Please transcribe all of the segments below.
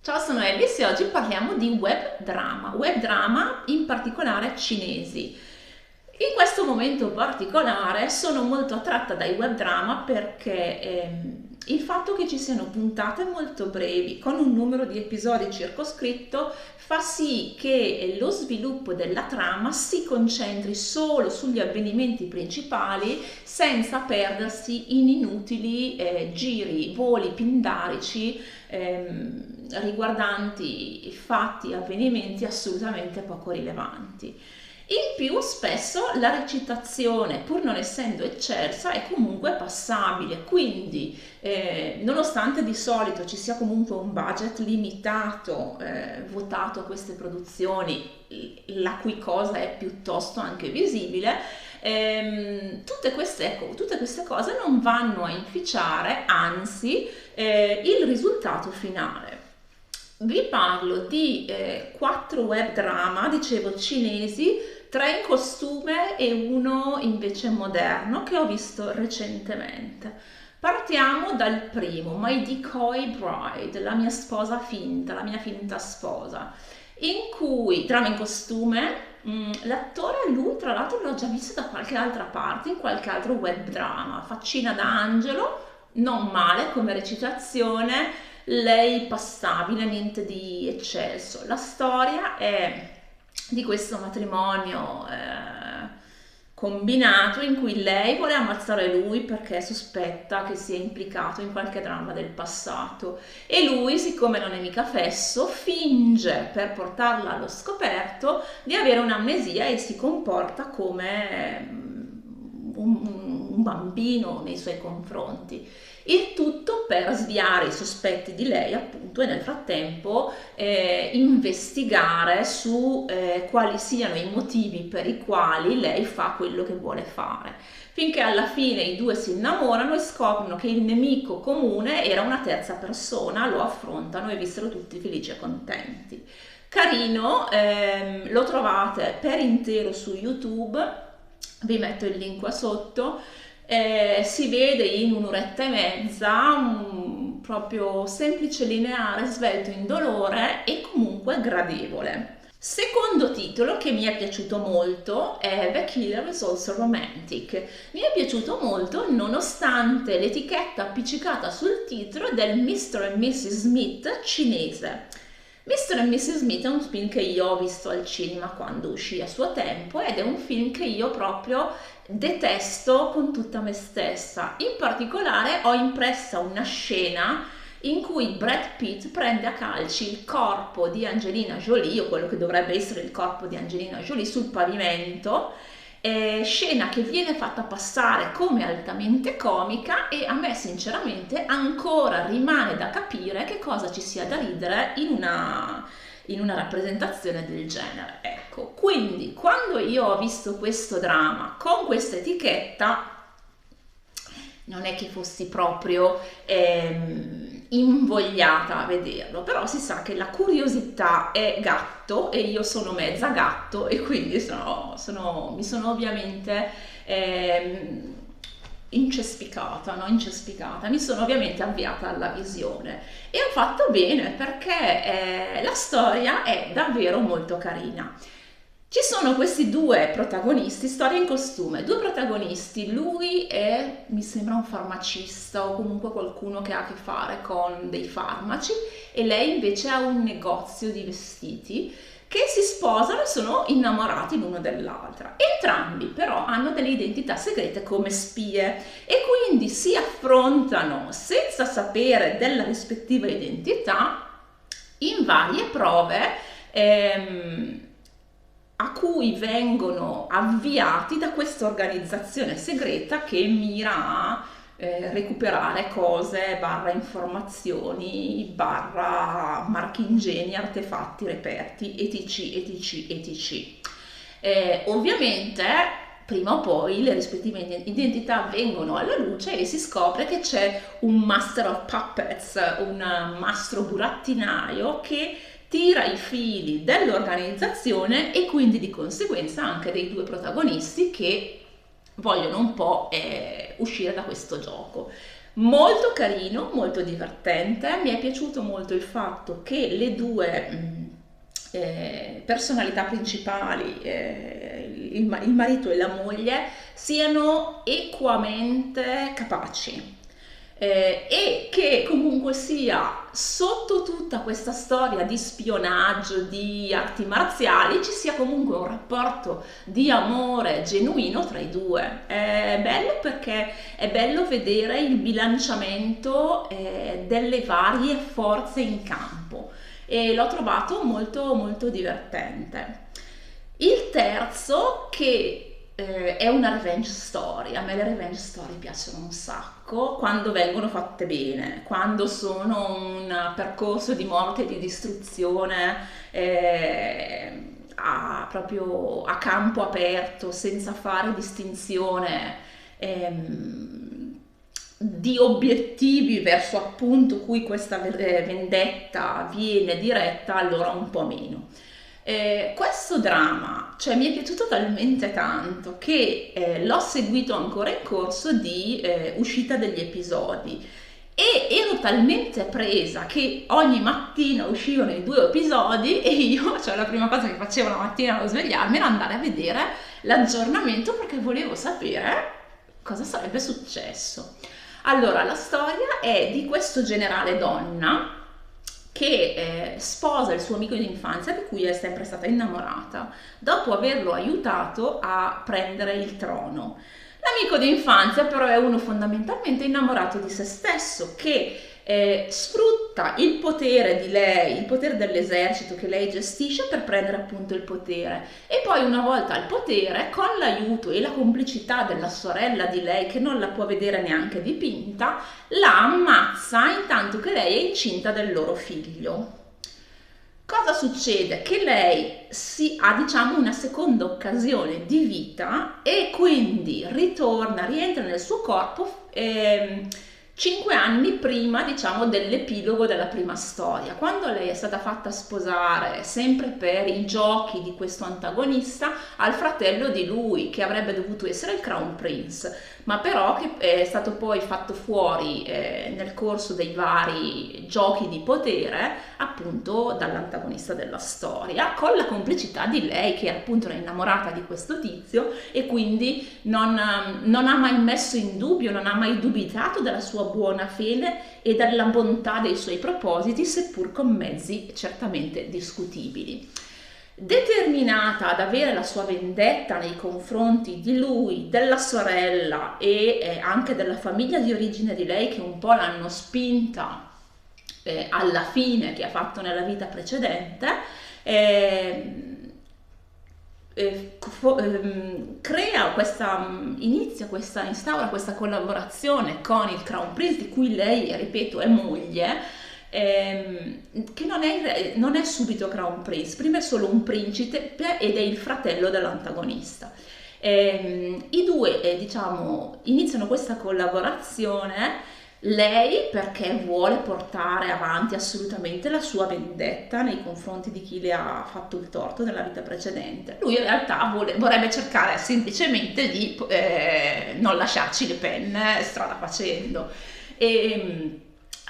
Ciao, sono Elvis e oggi parliamo di web drama in particolare cinesi. In questo momento particolare sono molto attratta dai web drama perché il fatto che ci siano puntate molto brevi con un numero di episodi circoscritto fa sì che lo sviluppo della trama si concentri solo sugli avvenimenti principali senza perdersi in inutili giri, voli pindarici riguardanti fatti e avvenimenti assolutamente poco rilevanti. In più, spesso la recitazione, pur non essendo eccelsa, è comunque passabile, quindi nonostante di solito ci sia comunque un budget limitato votato a queste produzioni, la cui cosa è piuttosto anche visibile, tutte queste cose non vanno a inficiare, anzi, il risultato finale. Vi parlo di 4 web drama, dicevo, cinesi, 3 in costume e uno invece moderno che ho visto recentemente. Partiamo dal primo, My Decoy Bride, la mia sposa finta, la mia finta sposa, in cui, drama in costume, l'attore, lui tra l'altro l'ho già visto da qualche altra parte, in qualche altro web drama, faccina da angelo, non male come recitazione, lei passabile, niente di eccelso. La storia è di questo matrimonio combinato in cui lei vuole ammazzare lui perché sospetta che sia implicato in qualche dramma del passato e lui, siccome non è mica fesso, finge per portarla allo scoperto di avere un'amnesia e si comporta come un bambino nei suoi confronti. Il tutto per sviare i sospetti di lei, appunto, e nel frattempo investigare su quali siano i motivi per i quali lei fa quello che vuole fare. Finché alla fine i due si innamorano e scoprono che il nemico comune era una terza persona, lo affrontano e vissero tutti felici e contenti. Carino, lo trovate per intero su YouTube, vi metto il link qua sotto. Si vede in un'oretta e mezza, proprio semplice, lineare, svelto, indolore e comunque gradevole. Secondo titolo che mi è piaciuto molto è The Killer is Also Romantic. Mi è piaciuto molto nonostante l'etichetta appiccicata sul titolo del Mr. and Mrs. Smith cinese. Mr. and Mrs. Smith è un film che io ho visto al cinema quando uscì a suo tempo ed è un film che io proprio detesto con tutta me stessa. In particolare ho impressa una scena in cui Brad Pitt prende a calci il corpo di Angelina Jolie, o quello che dovrebbe essere il corpo di Angelina Jolie, sul pavimento, scena che viene fatta passare come altamente comica e a me sinceramente ancora rimane da capire che cosa ci sia da ridere in una rappresentazione del genere. Ecco, quindi quando io ho visto questo dramma con questa etichetta, non è che fossi proprio invogliata a vederlo, però si sa che la curiosità è gatto e io sono mezza gatto e quindi mi sono ovviamente incespicata, no? Incespicata, mi sono ovviamente avviata alla visione e ho fatto bene perché la storia è davvero molto carina. Ci sono questi due protagonisti, storia in costume, due protagonisti, lui è, mi sembra un farmacista o comunque qualcuno che ha a che fare con dei farmaci e lei invece ha un negozio di vestiti che si sposano e sono innamorati l'uno dell'altra. Entrambi però hanno delle identità segrete come spie e quindi si affrontano senza sapere della rispettiva identità in varie prove a cui vengono avviati da questa organizzazione segreta che mira a recuperare cose, barra informazioni, barra marchingegni, artefatti, reperti, etc, etc, etc. Ovviamente prima o poi le rispettive identità vengono alla luce e si scopre che c'è un master of puppets, un mastro burattinaio che tira i fili dell'organizzazione e quindi di conseguenza anche dei due protagonisti che vogliono un po' uscire da questo gioco. Molto carino, molto divertente. Mi è piaciuto molto il fatto che le due personalità principali, il marito e la moglie, siano equamente capaci. E che comunque sia sotto tutta questa storia di spionaggio, di arti marziali, ci sia comunque un rapporto di amore genuino tra i due. È bello perché è bello vedere il bilanciamento delle varie forze in campo e l'ho trovato molto molto divertente. Il terzo che è una revenge story. A me le revenge story piacciono un sacco quando vengono fatte bene, quando sono un percorso di morte e di distruzione proprio a campo aperto, senza fare distinzione di obiettivi verso appunto cui questa vendetta viene diretta, allora un po' meno. Questo dramma, cioè, mi è piaciuto talmente tanto che l'ho seguito ancora in corso di uscita degli episodi e ero talmente presa che ogni mattina uscivano i 2 episodi e io, cioè la prima cosa che facevo la mattina allo svegliarmi era andare a vedere l'aggiornamento perché volevo sapere cosa sarebbe successo. Allora, la storia è di questo generale donna che sposa il suo amico di infanzia di cui è sempre stata innamorata, dopo averlo aiutato a prendere il trono. L'amico di infanzia però è uno fondamentalmente innamorato di se stesso che sfrutta il potere di lei, il potere dell'esercito che lei gestisce per prendere appunto il potere e poi una volta al potere, con l'aiuto e la complicità della sorella di lei che non la può vedere neanche dipinta, la ammazza intanto che lei è incinta del loro figlio. Cosa succede? Che lei ha diciamo una seconda occasione di vita e quindi rientra nel suo corpo 5 anni prima diciamo dell'epilogo della prima storia, quando lei è stata fatta sposare sempre per i giochi di questo antagonista al fratello di lui che avrebbe dovuto essere il Crown Prince, ma però che è stato poi fatto fuori nel corso dei vari giochi di potere appunto dall'antagonista della storia, con la complicità di lei che appunto era innamorata di questo tizio e quindi non ha mai messo in dubbio, non ha mai dubitato della sua buona fede e della bontà dei suoi propositi, seppur con mezzi certamente discutibili. Determinata ad avere la sua vendetta nei confronti di lui, della sorella e anche della famiglia di origine di lei che un po' l'hanno spinta alla fine che ha fatto nella vita precedente, instaura questa collaborazione con il Crown Prince di cui lei, ripeto, è moglie, che non è subito Crown Prince, prima è solo un principe ed è il fratello dell'antagonista. I due diciamo iniziano questa collaborazione, lei perché vuole portare avanti assolutamente la sua vendetta nei confronti di chi le ha fatto il torto nella vita precedente, lui in realtà vorrebbe cercare semplicemente di non lasciarci le penne strada facendo.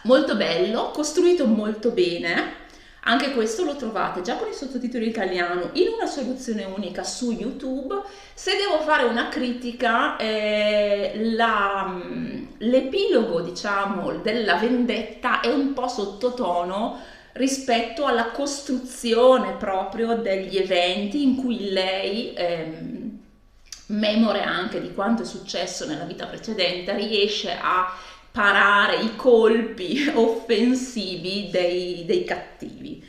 Molto bello, costruito molto bene, anche questo lo trovate già con i sottotitoli italiano in una soluzione unica su YouTube. Se devo fare una critica, l'epilogo diciamo della vendetta è un po' sottotono rispetto alla costruzione proprio degli eventi in cui lei, memore anche di quanto è successo nella vita precedente, riesce a parare i colpi offensivi dei cattivi.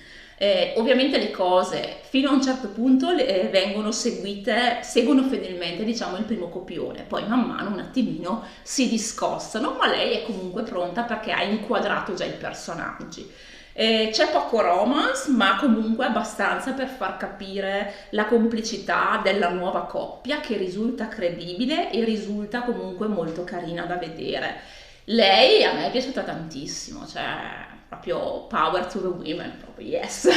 Ovviamente le cose fino a un certo punto seguono fedelmente diciamo il primo copione, poi man mano un attimino si discostano, ma lei è comunque pronta perché ha inquadrato già i personaggi. C'è poco romance, ma comunque abbastanza per far capire la complicità della nuova coppia che risulta credibile e risulta comunque molto carina da vedere. Lei a me è piaciuta tantissimo, cioè proprio power to the women, proprio yes.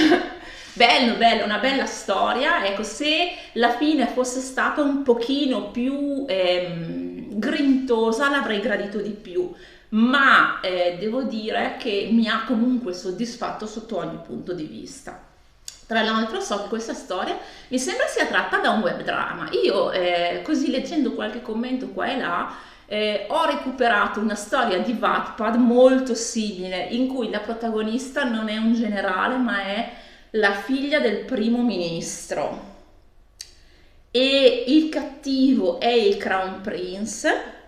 Bello, bello, una bella storia. Ecco, se la fine fosse stata un pochino più grintosa l'avrei gradito di più, ma devo dire che mi ha comunque soddisfatto sotto ogni punto di vista. Tra l'altro so che questa storia mi sembra sia tratta da un web drama. Io, così leggendo qualche commento qua e là, ho recuperato una storia di Wattpad molto simile, in cui la protagonista non è un generale, ma è la figlia del primo ministro. E il cattivo è il Crown Prince,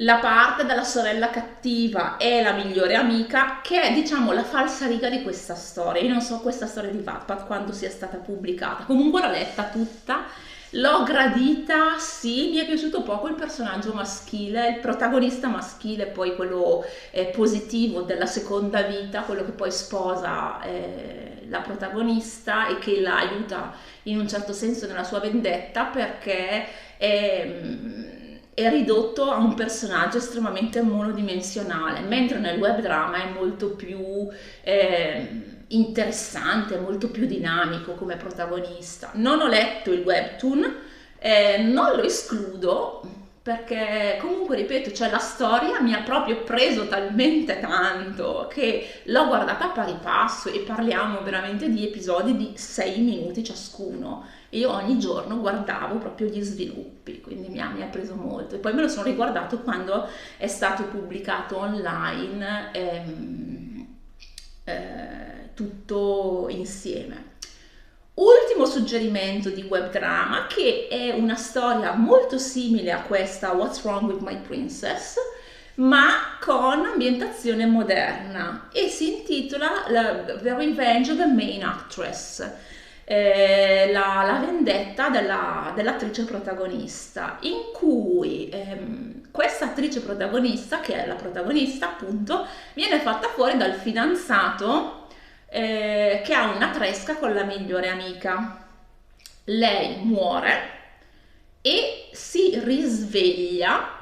la parte della sorella cattiva è la migliore amica, che è, diciamo, la falsariga di questa storia. Io non so questa storia di Wattpad quando sia stata pubblicata, comunque l'ho letta tutta, l'ho gradita, sì, mi è piaciuto poco il personaggio maschile, il protagonista maschile, poi quello positivo della seconda vita, quello che poi sposa la protagonista e che la aiuta in un certo senso nella sua vendetta, perché è ridotto a un personaggio estremamente monodimensionale, mentre nel web drama è molto più interessante, molto più dinamico come protagonista. Non ho letto il webtoon, non lo escludo, perché comunque, ripeto, cioè la storia mi ha proprio preso talmente tanto che l'ho guardata a pari passo, e parliamo veramente di episodi di 6 minuti ciascuno. Io ogni giorno guardavo proprio gli sviluppi, quindi mi ha preso molto. E poi me lo sono riguardato quando è stato pubblicato online, tutto insieme. Ultimo suggerimento di web drama, che è una storia molto simile a questa What's Wrong with My Princess, ma con ambientazione moderna, e si intitola The Revenge of the Main Actress, la vendetta dell'attrice protagonista, in cui questa attrice protagonista, che è la protagonista appunto, viene fatta fuori dal fidanzato che ha una tresca con la migliore amica. Lei muore e si risveglia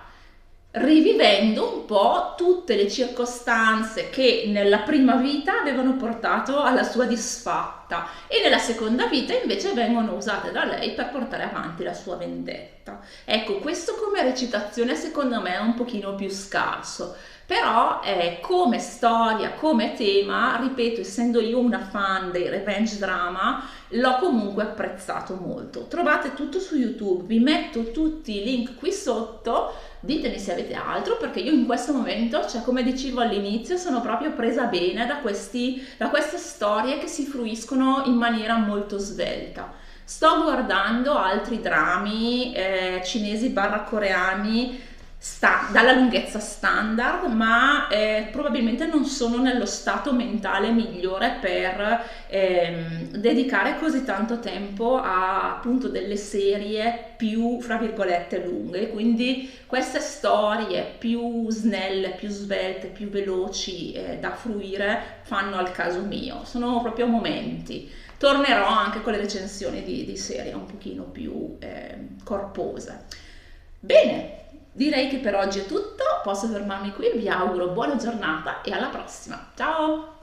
rivivendo un po' tutte le circostanze che nella prima vita avevano portato alla sua disfatta, e nella seconda vita invece vengono usate da lei per portare avanti la sua vendetta. Ecco, questo come recitazione secondo me è un pochino più scarso, però come storia, come tema, ripeto, essendo io una fan dei revenge drama, l'ho comunque apprezzato molto. Trovate tutto su YouTube, vi metto tutti i link qui sotto, ditemi se avete altro, perché io in questo momento, cioè come dicevo all'inizio, sono proprio presa bene da queste storie che si fruiscono in maniera molto svelta. Sto guardando altri drammi cinesi barra coreani dalla lunghezza standard, ma probabilmente non sono nello stato mentale migliore per dedicare così tanto tempo a appunto delle serie più, fra virgolette, lunghe. Quindi queste storie più snelle, più svelte, più veloci da fruire fanno al caso mio, sono proprio momenti. Tornerò anche con le recensioni di serie un pochino più corpose. Bene, direi che per oggi è tutto, posso fermarmi qui, vi auguro buona giornata e alla prossima. Ciao!